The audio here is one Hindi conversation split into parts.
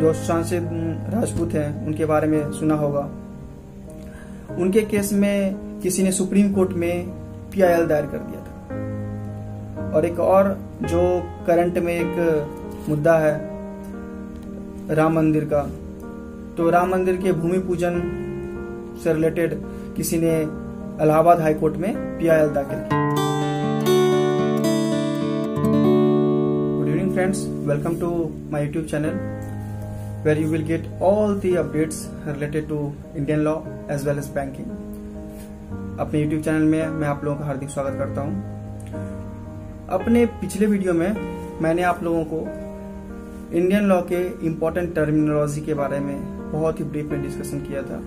जो सुशांत सिंह राजपूत हैं उनके बारे में सुना होगा। उनके केस में किसी ने सुप्रीम कोर्ट में PIL दायर कर दिया था। और एक और जो करंट में एक मुद्दा है राम मंदिर का, तो राम मंदिर के भूमि पूजन से रिलेटेड किसी ने इलाहाबाद हाई कोर्ट में PIL दाखिल किया। Good evening friends, welcome to my YouTube channel where you will get all the updates related to Indian law as well as banking। अपने YouTube चैनल में मैं आप लोगों का हार्दिक स्वागत करता हूं। अपने पिछले वीडियो में मैंने आप लोगों को इंडियन लॉ के इम्पोर्टेंट टर्मिनोलॉजी के बारे में बहुत ही ब्रीफ में डिस्कशन किया था,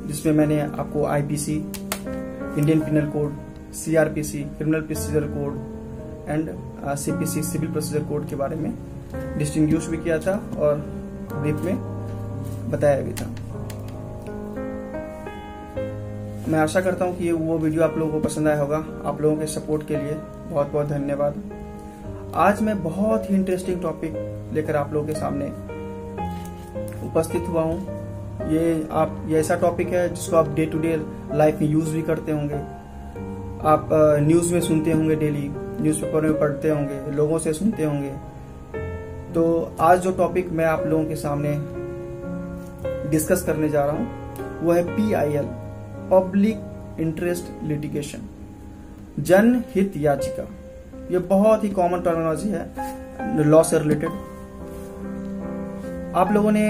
जिसमें मैंने आपको IPC, Indian penal code, CRPC, criminal procedure code and CPC, civil procedure code के बारे में डिस्टिंग्विश भी किया था और ब्रीफ में बताया भी था। मैं आशा करता हूं कि वो वीडियो आप लोगों को पसंद आया होगा। आप लोगों के सपोर्ट के लिए बहुत बहुत धन्यवाद। आज मैं बहुत ही इंटरेस्टिंग टॉपिक लेकर आप लोगों के सामने उपस्थित हुआ हूं। ये ऐसा टॉपिक है जिसको आप डे टू डे लाइफ में यूज भी करते होंगे। आप न्यूज में सुनते होंगे, डेली न्यूज़पेपर में पढ़ते होंगे, लोगों से सुनते होंगे। तो आज जो टॉपिक मैं आप लोगों के सामने डिस्कस करने जा रहा हूं वो है PIL, पब्लिक इंटरेस्ट लिटिगेशन, जनहित याचिका। ये बहुत ही कॉमन टर्मिनोलॉजी है लॉ से रिलेटेड। आप लोगों ने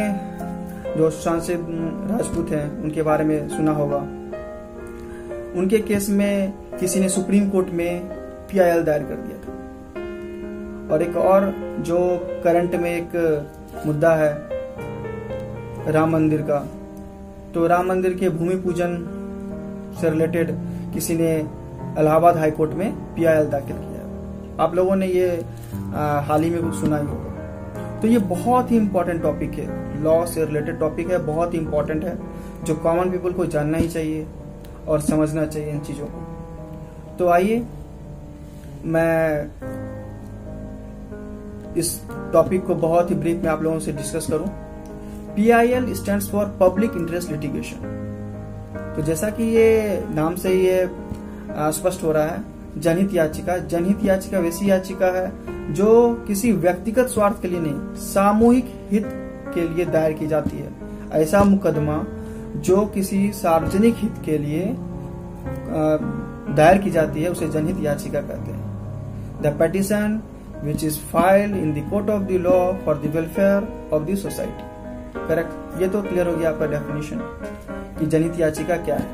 जो सुशांत सिंह राजपूत हैं उनके बारे में सुना होगा। उनके केस में किसी ने सुप्रीम कोर्ट में PIL दायर कर दिया था। और एक और जो करंट में एक मुद्दा है राम मंदिर का, तो राम मंदिर के भूमि पूजन से रिलेटेड किसी ने इलाहाबाद हाई कोर्ट में PIL दाखिल किया। आप लोगों ने ये हाल ही में कुछ सुना ही होगा। तो ये बहुत ही इंपॉर्टेंट टॉपिक है, लॉ से रिलेटेड टॉपिक है, बहुत ही इंपॉर्टेंट है, जो कॉमन पीपल को जानना ही चाहिए और समझना चाहिए इन चीजों को। तो आइए मैं इस टॉपिक को बहुत ही ब्रीफ में आप लोगों से डिस्कस करूं। PIL stands for public interest litigation. तो जैसा कि ये नाम से ये स्पष्ट हो रहा है, जनहित याचिका। जनहित याचिका वैसी याचिका है जो किसी व्यक्तिगत स्वार्थ के लिए नहीं, सामूहिक हित के लिए दायर की जाती है। ऐसा मुकदमा जो किसी सार्वजनिक हित के लिए दायर की जाती है उसे जनहित याचिका कहते हैं। The petition which is filed in the court of the law for the welfare of the society। Correct, ये तो क्लियर हो गया आपका डेफिनेशन कि जनहित याचिका क्या है।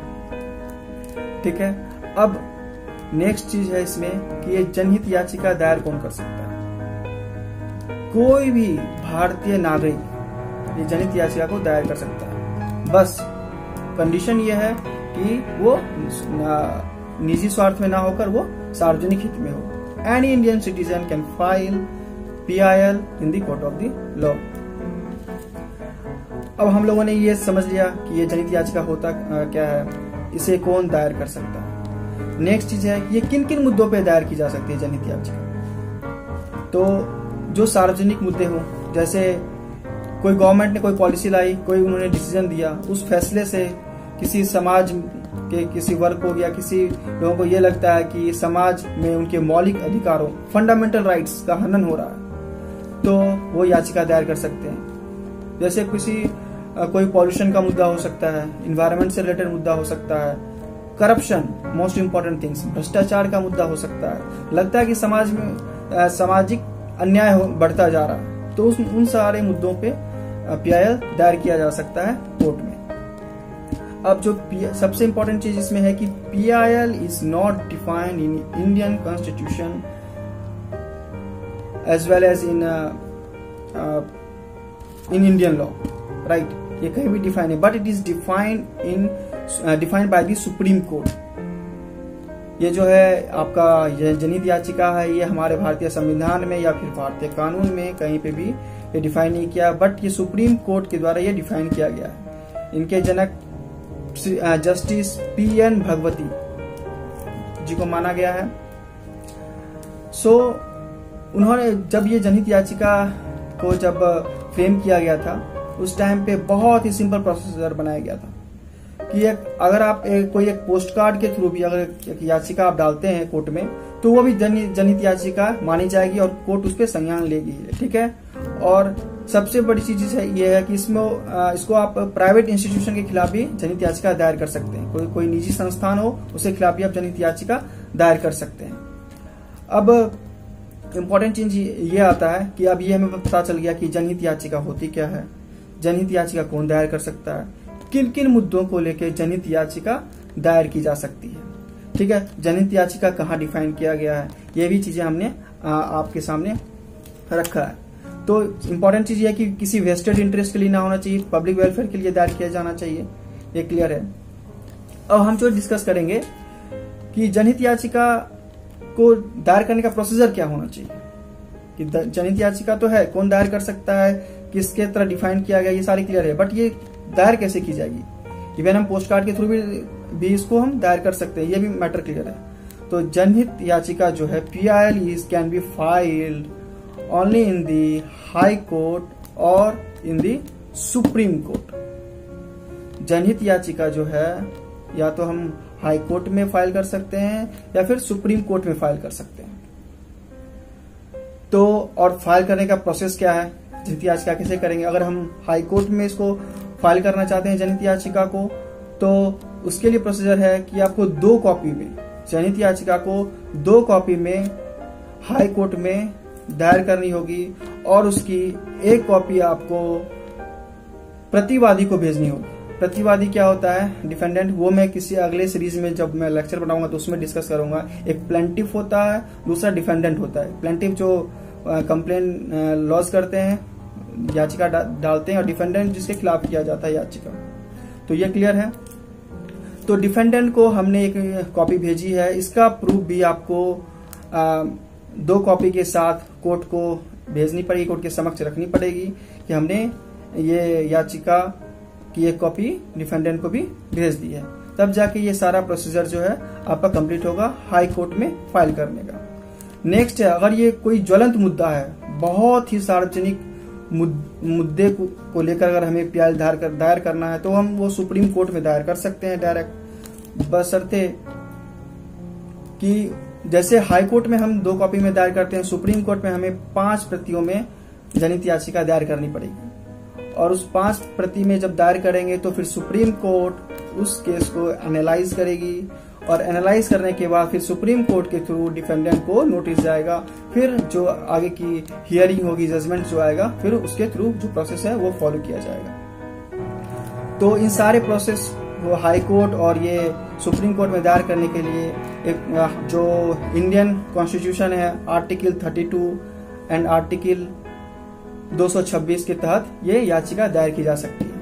ठीक है, अब नेक्स्ट चीज है इसमें कि ये जनहित याचिका दायर कौन कर सकता है। कोई भी भारतीय नागरिक ये जनहित याचिका को दायर कर सकता है। बस कंडीशन ये है कि वो निजी स्वार्थ में ना होकर वो सार्वजनिक हित में हो। Any Indian citizen can file PIL in the court of the law। अब हम लोगों ने ये समझ लिया कि ये जनहित याचिका होता क्या है, इसे कौन दायर कर सकता है। नेक्स्ट चीज है कि ये किन किन मुद्दों पे दायर की जा सकती है जनहित याचिका। तो जो सार्वजनिक मुद्दे हो, जैसे कोई गवर्नमेंट ने कोई पॉलिसी लाई, कोई उन्होंने डिसीजन दिया, उस फैसले से किसी समाज के किसी वर्ग को या किसी लोगों को ये लगता है कि समाज में उनके मौलिक अधिकारों, फंडामेंटल राइट्स का हनन हो रहा है, तो वो याचिका दायर कर सकते हैं। जैसे कोई पॉल्यूशन का मुद्दा हो सकता है, इन्वायरमेंट से रिलेटेड मुद्दा हो सकता है, करप्शन, मोस्ट इंपॉर्टेंट थिंग्स, भ्रष्टाचार का मुद्दा हो सकता है। लगता है कि समाज में सामाजिक अन्याय बढ़ता जा रहा है, तो उन सारे मुद्दों पे PIL दायर किया जा सकता है कोर्ट में। अब जो सबसे इंपॉर्टेंट चीज इसमें है कि PIL is not defined in Indian constitution as well as in Indian law, right. ये कहीं भी डिफाइन है, but it is defined by the Supreme Court. ये जो है आपका जनहित याचिका है, ये हमारे भारतीय संविधान में या फिर भारतीय कानून में कहीं पे भी ये डिफाइन नहीं किया, बट ये सुप्रीम कोर्ट के द्वारा ये डिफाइन किया गया है। इनके जनक जस्टिस PN भगवती जी को माना गया है। उन्होंने जब ये जनहित याचिका को जब फ्रेम किया गया था, उस टाइम पे बहुत ही सिंपल प्रोसीजर बनाया गया था कि अगर आप कोई एक पोस्ट कार्ड के थ्रू भी अगर एक याचिका आप डालते हैं कोर्ट में, तो वो भी जनहित याचिका मानी जाएगी और कोर्ट उस पर संज्ञान लेगी। ठीक है। और सबसे बड़ी चीज ये है कि इसको आप प्राइवेट इंस्टीट्यूशन के खिलाफ भी जनहित याचिका दायर कर सकते हैं। कोई निजी संस्थान हो उसके खिलाफ भी आप जनहित याचिका दायर कर सकते हैं। अब इम्पोर्टेंट चीज ये आता है कि अब ये हमें पता चल गया कि जनहित याचिका होती क्या है, जनहित याचिका कौन दायर कर सकता है, किन किन मुद्दों को लेकर जनहित याचिका दायर की जा सकती है। ठीक है। जनहित याचिका कहाँ डिफाइन किया गया है, ये भी चीजें हमने आपके सामने रखा है। तो इम्पोर्टेंट चीज ये कि किसी वेस्टेड इंटरेस्ट के लिए ना होना चाहिए, पब्लिक वेलफेयर के लिए दायर किया जाना चाहिए, ये क्लियर है। अब हम जो डिस्कस करेंगे कि जनहित याचिका को दायर करने का प्रोसीजर क्या होना चाहिए। कि जनहित याचिका तो है, कौन दायर कर सकता है, किसके तरह डिफाइन किया गया, ये सारी क्लियर है, बट ये दायर कैसे की जाएगी। इवन हम पोस्ट कार्ड के थ्रू भी इसको हम दायर कर सकते हैं, ये भी मैटर क्लियर है। तो जनहित याचिका जो है PIL can be filed only in the high court और इन दी सुप्रीम कोर्ट। जनहित याचिका जो है या तो हम हाई कोर्ट में फाइल कर सकते हैं या फिर सुप्रीम कोर्ट में फाइल कर सकते हैं। तो और फाइल करने का प्रोसेस क्या है, जनहित याचिका कैसे करेंगे। अगर हम हाई कोर्ट में इसको फाइल करना चाहते हैं जनहित याचिका को, तो उसके लिए प्रोसीजर है कि आपको 2 कॉपी में जनहित याचिका को 2 कॉपी में हाई कोर्ट में दायर करनी होगी और उसकी 1 कॉपी आपको प्रतिवादी को भेजनी होगी। प्रतिवादी क्या होता है, डिफेंडेंट, वो मैं किसी अगले सीरीज में जब मैं लेक्चर बनाऊंगा तो उसमें डिस्कस करूंगा। एक प्लेंटिफ होता है, दूसरा डिफेंडेंट होता है। प्लेंटिफ जो कंप्लेन लॉज करते हैं, याचिका डालते हैं, और डिफेंडेंट जिसके खिलाफ किया जाता है याचिका। तो ये क्लियर है। तो डिफेंडेंट को हमने एक कॉपी भेजी है, इसका प्रूफ भी आपको 2 कॉपी के साथ कोर्ट को भेजनी पड़ेगी, कोर्ट के समक्ष रखनी पड़ेगी कि हमने ये याचिका की 1 कॉपी डिफेंडेंट को भी भेज दी है। तब जाके ये सारा प्रोसीजर जो है आपका कंप्लीट होगा हाई कोर्ट में फाइल करने का। नेक्स्ट है, अगर ये कोई ज्वलंत मुद्दा है, बहुत ही सार्वजनिक मुद्दे को लेकर अगर हमें PIL दायर करना है, तो हम वो सुप्रीम कोर्ट में दायर कर सकते हैं डायरेक्ट, बशर्ते कि जैसे हाई कोर्ट में हम 2 कॉपी में दायर करते हैं, सुप्रीम कोर्ट में हमें 5 प्रतियों में जनहित याचिका दायर करनी पड़ेगी। और उस 5 प्रति में जब दायर करेंगे तो फिर सुप्रीम कोर्ट उस केस को एनालाइज करेगी, और एनालाइज करने के बाद फिर सुप्रीम कोर्ट के थ्रू डिफेंडेंट को नोटिस जाएगा, फिर जो आगे की हियरिंग होगी, जजमेंट जो आएगा, फिर उसके थ्रू जो प्रोसेस है वो फॉलो किया जाएगा। तो इन सारे प्रोसेस वो हाई कोर्ट और ये सुप्रीम कोर्ट में दायर करने के लिए एक जो इंडियन कॉन्स्टिट्यूशन है, आर्टिकल 32 एंड आर्टिकल 226 के तहत ये याचिका दायर की जा सकती है।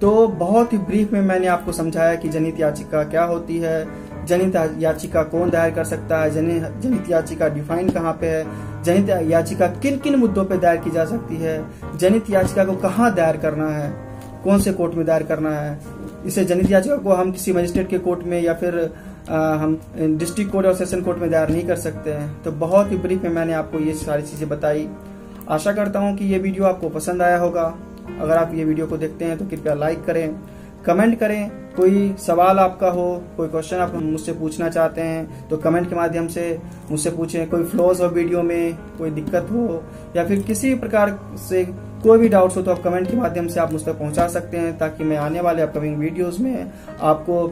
तो बहुत ही ब्रीफ में मैंने आपको समझाया कि जनहित याचिका क्या होती है, जनहित याचिका कौन दायर कर सकता है, जनहित याचिका डिफाइन कहाँ पे है, जनहित याचिका किन किन मुद्दों पे दायर की जा सकती है, जनहित याचिका को कहाँ दायर करना है, कौन से कोर्ट में दायर करना है। इसे जनहित याचिका को हम किसी मजिस्ट्रेट के कोर्ट में या फिर हम डिस्ट्रिक्ट कोर्ट और सेशन कोर्ट में दायर नहीं कर सकते हैं। तो बहुत ही ब्रीफ में मैंने आपको ये सारी चीजें बताई। आशा करता हूँ कि ये वीडियो आपको पसंद आया होगा। अगर आप ये वीडियो को देखते हैं तो कृपया लाइक करें, कमेंट करें। कोई सवाल आपका हो, कोई क्वेश्चन आप मुझसे पूछना चाहते हैं तो कमेंट के माध्यम से मुझसे पूछें। कोई फ्लॉज हो वीडियो में, कोई दिक्कत हो या फिर किसी प्रकार से कोई भी डाउट्स हो तो आप कमेंट के माध्यम से आप मुझ तक पहुंचा सकते हैं, ताकि मैं आने वाले अपकमिंग वीडियोस में आपको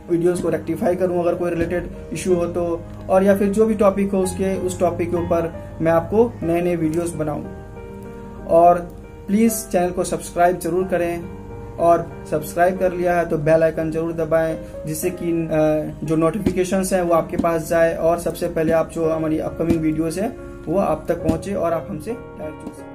वीडियोस को रेक्टिफाई करूं अगर कोई रिलेटेड इशू हो तो, और या फिर जो भी टॉपिक हो उस टॉपिक के ऊपर मैं आपको नए नए वीडियोस बनाऊं। और प्लीज चैनल को सब्सक्राइब जरूर करें, और सब्सक्राइब कर लिया है तो बेल आइकन जरूर दबाएं, जिससे कि जो नोटिफिकेशंस हैं वो आपके पास जाए और सबसे पहले आप जो हमारी अपकमिंग वीडियोस है वो आप तक पहुंचे और आप हमसे डायरेक्ट जुड़ सकें।